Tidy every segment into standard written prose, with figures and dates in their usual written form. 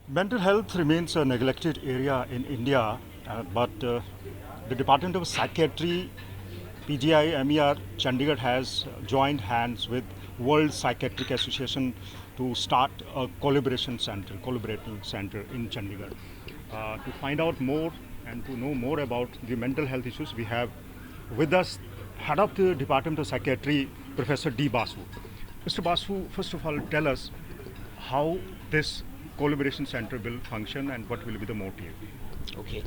Mental health remains a neglected area in India, but the Department of Psychiatry, PGIMER, Chandigarh has joined hands with World Psychiatric Association to start a collaborating center in Chandigarh. To find out more and to know more about the mental health issues, we have with us head of the Department of Psychiatry, Professor D. Basu. Mr. Basu, first of all, tell us how this collaboration center will function and what will be the motive. Okay,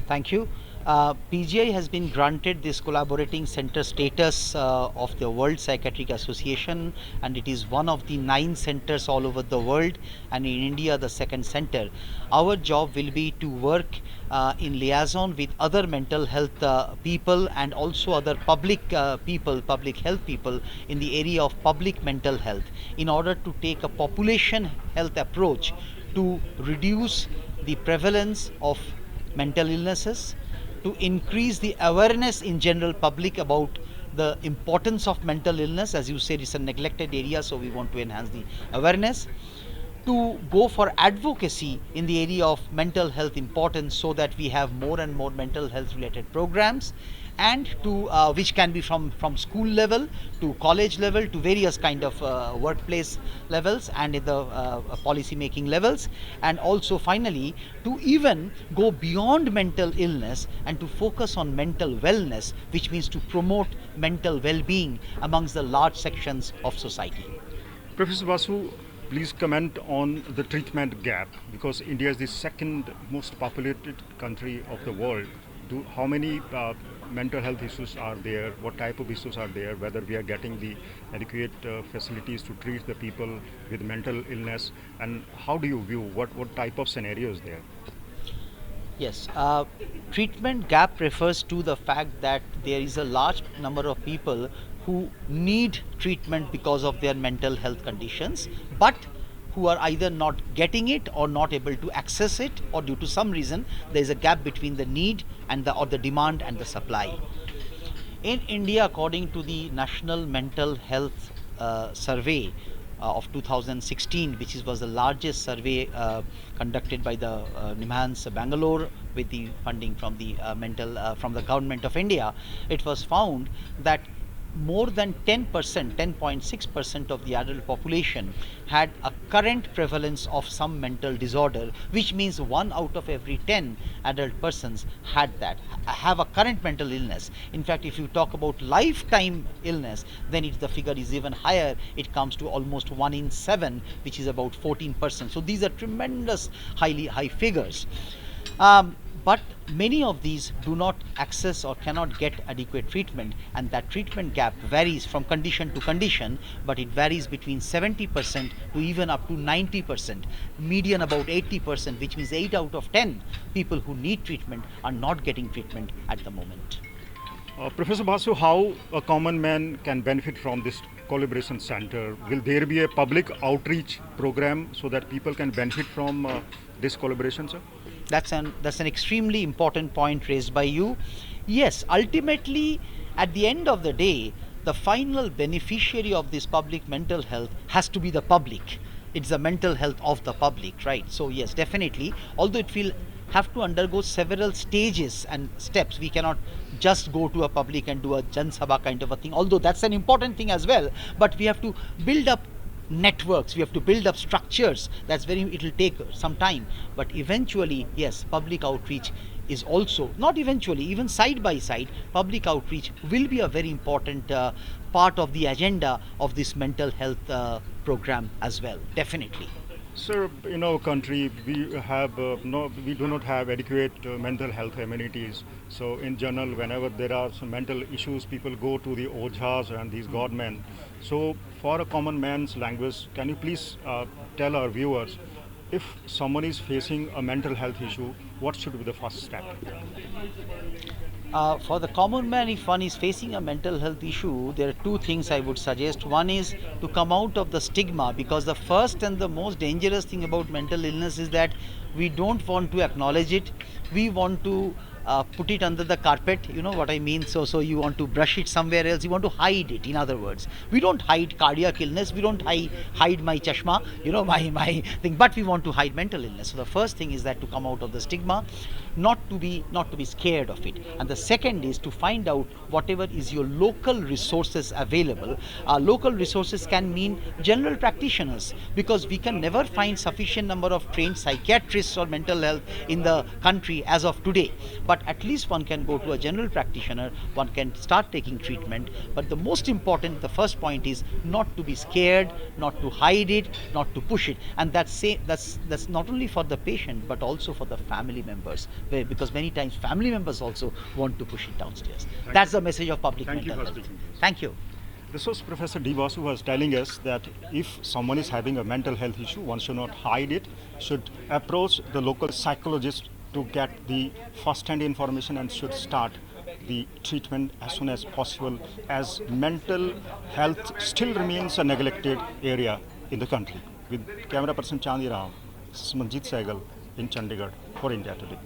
thank you. PGI has been granted this collaborating center status of the World Psychiatric Association, and it is one of the 9 centers all over the world, and in India the second center. Our job will be to work in liaison with other mental health people and also other public public health people in the area of public mental health in order to take a population health approach to reduce the prevalence of mental illnesses, to increase the awareness in general public about the importance of mental illness. As you said, it's a neglected area, so we want to enhance the awareness, to go for advocacy in the area of mental health importance so that we have more and more mental health related programs, and to which can be from school level to college level to various kind of workplace levels and in the policy making levels, and also finally to even go beyond mental illness and to focus on mental wellness, which means to promote mental well-being amongst the large sections of society. Professor Basu, please comment on the treatment gap because India is the second most populated country of the world. How many mental health issues are there? What type of issues are there? Whether we are getting the adequate facilities to treat the people with mental illness, and how do you view what type of scenarios there? Yes, treatment gap refers to the fact that there is a large number of people who need treatment because of their mental health conditions, but who are either not getting it or not able to access it, or due to some reason there is a gap between the need and the demand and the supply. In India, according to the National Mental Health Survey of 2016, which was the largest survey conducted by the NIMHANS Bangalore with the funding from the from the government of India, it was found that more than 10%, 10.6% of the adult population had a current prevalence of some mental disorder, which means 1 out of every 10 adult persons have a current mental illness. In fact, if you talk about lifetime illness, then the figure is even higher. It comes to almost 1 in 7, which is about 14%. So these are tremendous high figures. But many of these do not access or cannot get adequate treatment, and that treatment gap varies from condition to condition, but it varies between 70% to even up to 90%, median about 80%, which means 8 out of 10 people who need treatment are not getting treatment at the moment. Professor Basu, how a common man can benefit from this collaboration center? Will there be a public outreach program so that people can benefit from this collaboration, sir? That's an extremely important point raised by you. Yes, ultimately, at the end of the day, the final beneficiary of this public mental health has to be the public. It's the mental health of the public, right? So yes, definitely, although it will have to undergo several stages and steps, we cannot just go to a public and do a Jan Sabha kind of a thing, although that's an important thing as well, but we have to build up networks, we have to build up structures. It will take some time, but eventually, yes, public outreach is also, not eventually, even side by side, public outreach will be a very important part of the agenda of this mental health program as well, definitely. Sir, in our country, we do not have adequate mental health amenities. So, in general, whenever there are some mental issues, people go to the ojhas and these godmen. So, for a common man's language, can you please tell our viewers, if someone is facing a mental health issue, what should be the first step? For the common man, if one is facing a mental health issue, there are 2 things I would suggest. One is to come out of the stigma, because the first and the most dangerous thing about mental illness is that we don't want to acknowledge it. We want to put it under the carpet. You know what I mean? So you want to brush it somewhere else. You want to hide it. In other words, we don't hide cardiac illness. We don't hide my chashma. You know, my thing. But we want to hide mental illness. So the first thing is that to come out of the stigma, not to be scared of it. And the second is to find out whatever is your local resources available. Local resources can mean general practitioners, because we can never find sufficient number of trained psychiatrists or mental health in the country as of today. But at least one can go to a general practitioner, one can start taking treatment. But the most important, the first point is not to be scared, not to hide it, not to push it. And that's not only for the patient but also for the family members, because many times family members also want to push it downstairs. That's the message of public mental health. Thank you. This was Professor Debasish who was telling us that if someone is having a mental health issue, one should not hide it, should approach the local psychologist to get the first-hand information and should start the treatment as soon as possible, as mental health still remains a neglected area in the country. With camera person Chandigarh, this is Manjeet Sehgal in Chandigarh for India Today.